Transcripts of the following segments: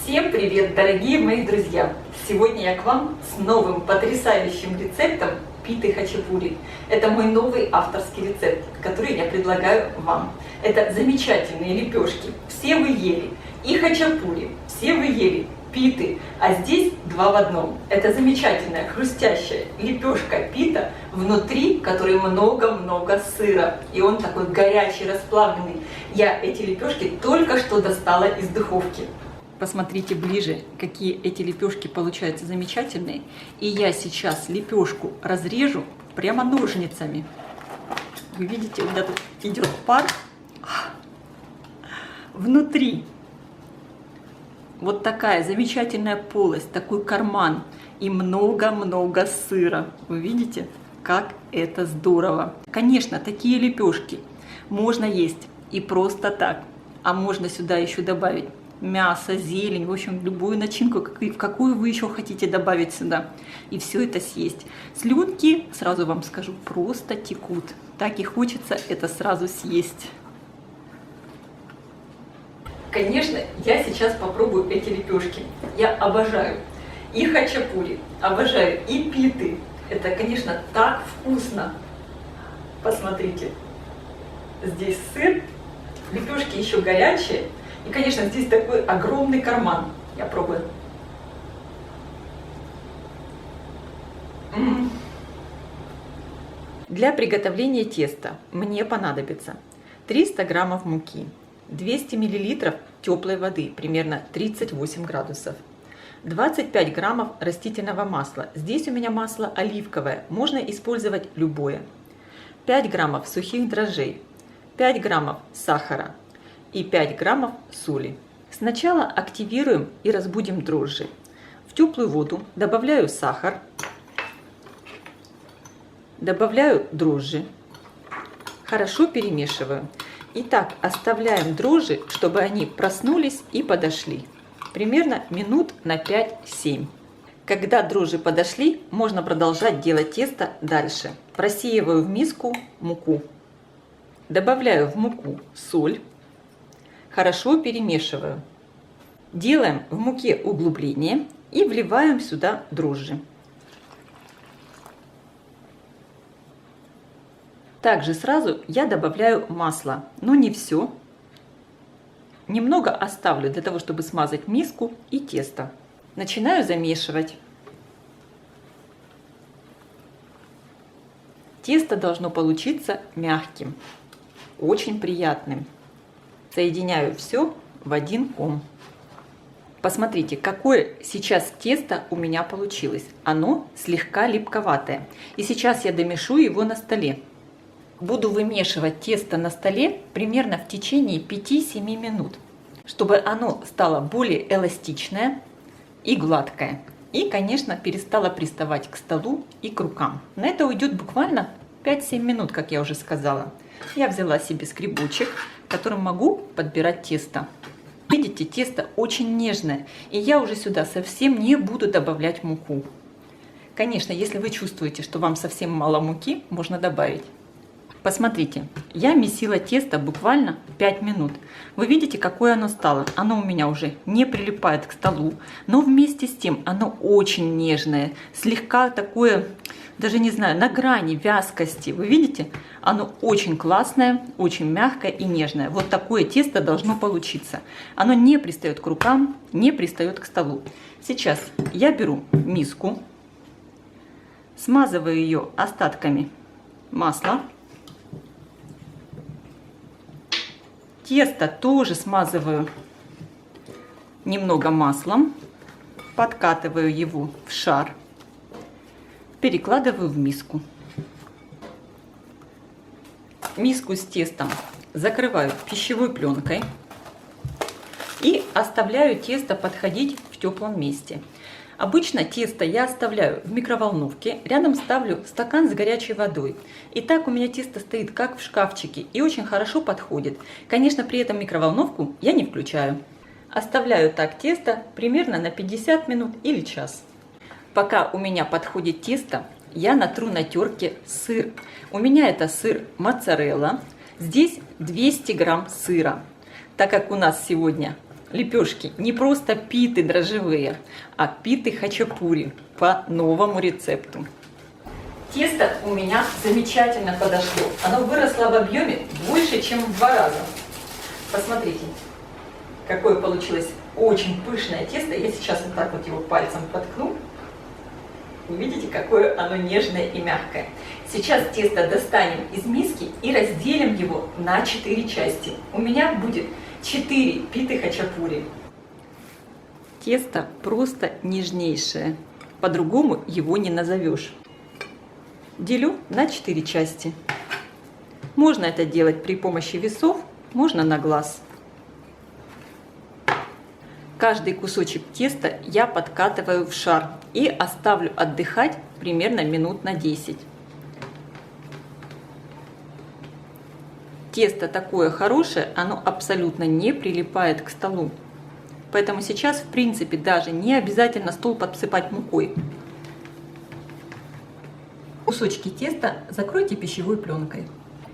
Всем привет, дорогие мои друзья! Сегодня я к вам с новым потрясающим рецептом питы хачапури. Это мой новый авторский рецепт, который я предлагаю вам. Это замечательные лепешки, все вы ели, и хачапури, все вы ели, питы, а здесь два в одном. Это замечательная хрустящая лепешка пита, внутри которой много-много сыра. И он такой горячий, расплавленный. Я эти лепешки только что достала из духовки. Посмотрите ближе, какие эти лепешки получаются замечательные. И я сейчас лепешку разрежу прямо ножницами. Вы видите, у меня тут идет пар. Внутри вот такая замечательная полость, такой карман и много-много сыра. Вы видите, как это здорово. Конечно, такие лепешки можно есть и просто так, а можно сюда еще добавить мясо, зелень, в общем, любую начинку, какую вы еще хотите добавить сюда. И все это съесть. Слюнки, сразу вам скажу, просто текут. Так и хочется это сразу съесть. Конечно, я сейчас попробую эти лепешки. Я обожаю и хачапури, обожаю и питы. Это, конечно, так вкусно. Посмотрите, здесь сыр, лепешки еще горячие. И, конечно, здесь такой огромный карман. Я пробую. Для приготовления теста мне понадобится 300 граммов муки, 200 миллилитров теплой воды, примерно 38 градусов, 25 граммов растительного масла. Здесь у меня масло оливковое, можно использовать любое. 5 граммов сухих дрожжей, 5 граммов сахара и 5 граммов соли. Сначала активируем и разбудим дрожжи. В теплую воду добавляю сахар, добавляю дрожжи, хорошо перемешиваю. И так оставляем дрожжи, чтобы они проснулись и подошли. Примерно минут на 5-7. Когда дрожжи подошли, можно продолжать делать тесто дальше. Просеиваю в миску муку. Добавляю в муку соль. Хорошо перемешиваю. Делаем в муке углубление и вливаем сюда дрожжи. Также сразу я добавляю масло, но не все. Немного оставлю для того, чтобы смазать миску и тесто. Начинаю замешивать. Тесто должно получиться мягким, очень приятным. Соединяю все в один ком. Посмотрите, какое сейчас тесто у меня получилось. Оно слегка липковатое. И сейчас я домешу его на столе. Буду вымешивать тесто на столе примерно в течение 5-7 минут, чтобы оно стало более эластичное и гладкое. И, конечно, перестало приставать к столу и к рукам. На это уйдет буквально 5-7 минут, как я уже сказала. Я взяла себе скребочек, которым могу подбирать тесто. Видите, тесто очень нежное, и я уже сюда совсем не буду добавлять муку. Конечно, если вы чувствуете, что вам совсем мало муки, можно добавить. Посмотрите, я месила тесто буквально 5 минут. Вы видите, какое оно стало? Оно у меня уже не прилипает к столу, но вместе с тем оно очень нежное, слегка такое, даже не знаю, на грани вязкости. Вы видите? Оно очень классное, очень мягкое и нежное. Вот такое тесто должно получиться. Оно не пристает к рукам, не пристает к столу. Сейчас я беру миску, смазываю ее остатками масла. Тесто тоже смазываю немного маслом, подкатываю его в шар, перекладываю в миску. Миску с тестом закрываю пищевой пленкой и оставляю тесто подходить в теплом месте. Обычно тесто я оставляю в микроволновке, рядом ставлю стакан с горячей водой. И так у меня тесто стоит как в шкафчике и очень хорошо подходит. Конечно, при этом микроволновку я не включаю. Оставляю так тесто примерно на 50 минут или час. Пока у меня подходит тесто, я натру на терке сыр. У меня это сыр моцарелла. Здесь 200 грамм сыра. Так как у нас сегодня лепешки не просто питы дрожжевые, а питы хачапури по новому рецепту. Тесто у меня замечательно подошло. Оно выросло в объеме больше, чем в 2 раза. Посмотрите, какое получилось очень пышное тесто. Я сейчас вот так вот его пальцем проткну. Видите, какое оно нежное и мягкое. Сейчас тесто достанем из миски и разделим его на 4 части. У меня будет 4 питы хачапури. Тесто просто нежнейшее. По-другому его не назовешь. Делю на 4 части. Можно это делать при помощи весов, можно на глаз. Каждый кусочек теста я подкатываю в шар и оставлю отдыхать примерно минут на 10. Тесто такое хорошее, оно абсолютно не прилипает к столу. Поэтому сейчас, в принципе, даже не обязательно стол подсыпать мукой. Кусочки теста закройте пищевой пленкой.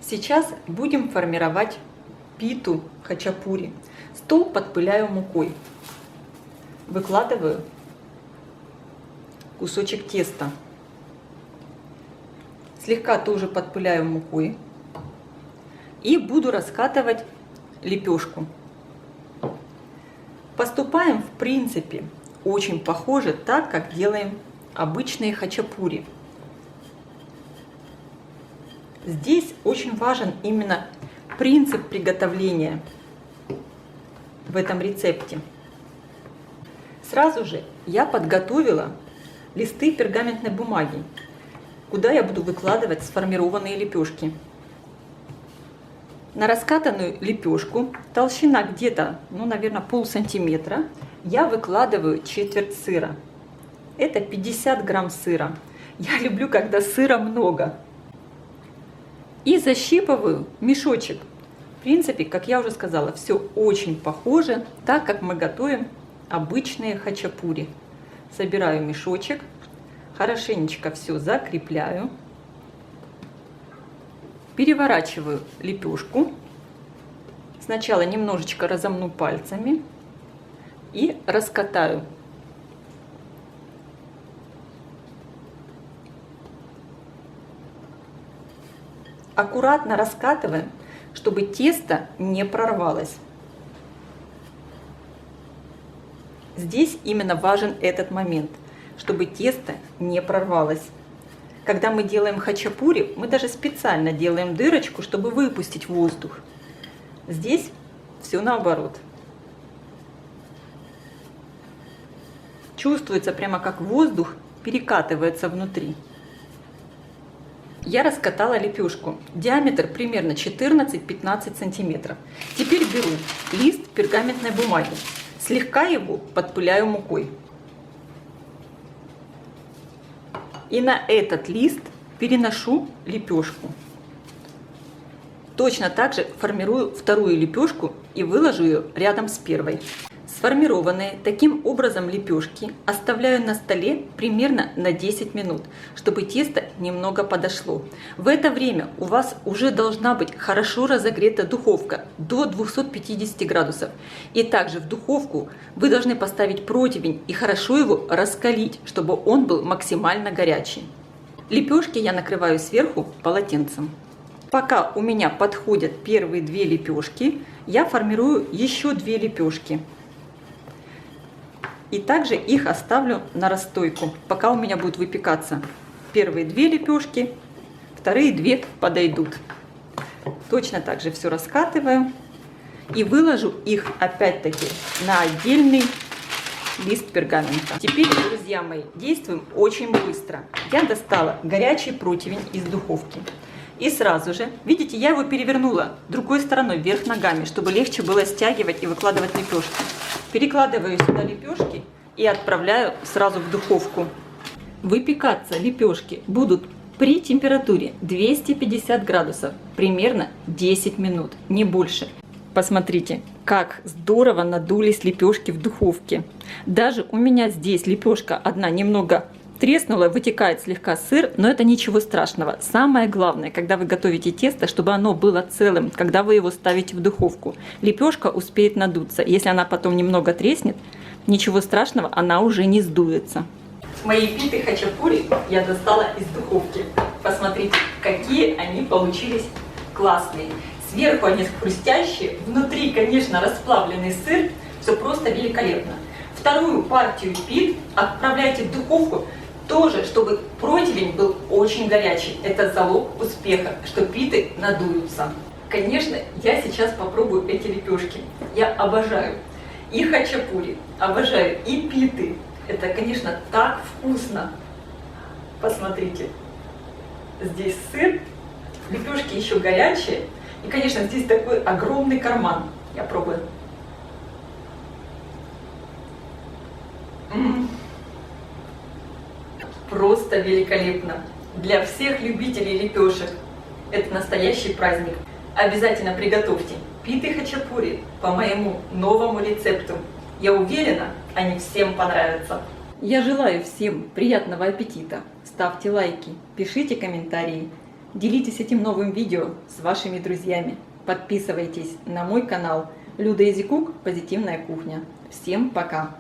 Сейчас будем формировать питу хачапури. Стол подпыляю мукой. Выкладываю кусочек теста. Слегка тоже подпыляю мукой. И буду раскатывать лепешку. Поступаем, в принципе, очень похоже, так как делаем обычные хачапури. Здесь очень важен именно принцип приготовления в этом рецепте. Сразу же я подготовила листы пергаментной бумаги, куда я буду выкладывать сформированные лепешки. На раскатанную лепешку, толщина где-то, наверное, полсантиметра, я выкладываю четверть сыра. Это 50 грамм сыра. Я люблю, когда сыра много. И защипываю мешочек. В принципе, как я уже сказала, все очень похоже, так как мы готовим обычные хачапури. Собираю мешочек, хорошенечко все закрепляю. Переворачиваю лепешку. Сначала немножечко разомну пальцами и раскатаю. Аккуратно раскатываем, чтобы тесто не прорвалось. Здесь именно важен этот момент, чтобы тесто не прорвалось. Когда мы делаем хачапури, мы даже специально делаем дырочку, чтобы выпустить воздух. Здесь все наоборот. Чувствуется прямо как воздух перекатывается внутри. Я раскатала лепешку. Диаметр примерно 14-15 сантиметров. Теперь беру лист пергаментной бумаги. Слегка его подпыляю мукой. И на этот лист переношу лепешку. Точно так же формирую вторую лепешку и выложу ее рядом с первой. Сформированные таким образом лепешки оставляю на столе примерно на 10 минут, чтобы тесто немного подошло. В это время у вас уже должна быть хорошо разогрета духовка до 250 градусов. И также в духовку вы должны поставить противень и хорошо его раскалить, чтобы он был максимально горячий. Лепешки я накрываю сверху полотенцем. Пока у меня подходят первые 2 лепешки, я формирую еще 2 лепешки. И также их оставлю на расстойку, пока у меня будут выпекаться первые 2 лепешки, вторые 2 подойдут. Точно так же все раскатываю и выложу их опять-таки на отдельный лист пергамента. Теперь, друзья мои, действуем очень быстро. Я достала горячий противень из духовки. И сразу же, видите, я его перевернула другой стороной, вверх ногами, чтобы легче было стягивать и выкладывать лепешки. Перекладываю сюда лепешки и отправляю сразу в духовку. Выпекаться лепешки будут при температуре 250 градусов примерно 10 минут, не больше. Посмотрите, как здорово надулись лепешки в духовке. Даже у меня здесь лепешка одна немного треснуло, вытекает слегка сыр, но это ничего страшного. Самое главное, когда вы готовите тесто, чтобы оно было целым, когда вы его ставите в духовку. Лепешка успеет надуться. Если она потом немного треснет, ничего страшного, она уже не сдуется. Мои питы хачапури я достала из духовки. Посмотрите, какие они получились классные. Сверху они хрустящие, внутри, конечно, расплавленный сыр. Все просто великолепно. Вторую партию пит отправляйте в духовку тоже, чтобы противень был очень горячий. Это залог успеха, что питы надуются. Конечно, я сейчас попробую эти лепешки. Я обожаю и хачапури, обожаю и питы. Это, конечно, так вкусно. Посмотрите, здесь сыр, лепешки еще горячие. И, конечно, здесь такой огромный карман. Я пробую. Просто великолепно. Для всех любителей лепешек это настоящий праздник. Обязательно приготовьте питы хачапури по моему новому рецепту. Я уверена, они всем понравятся. Я желаю всем приятного аппетита. Ставьте лайки, пишите комментарии, делитесь этим новым видео с вашими друзьями. Подписывайтесь на мой канал Люда Изи Кук Позитивная кухня. Всем пока!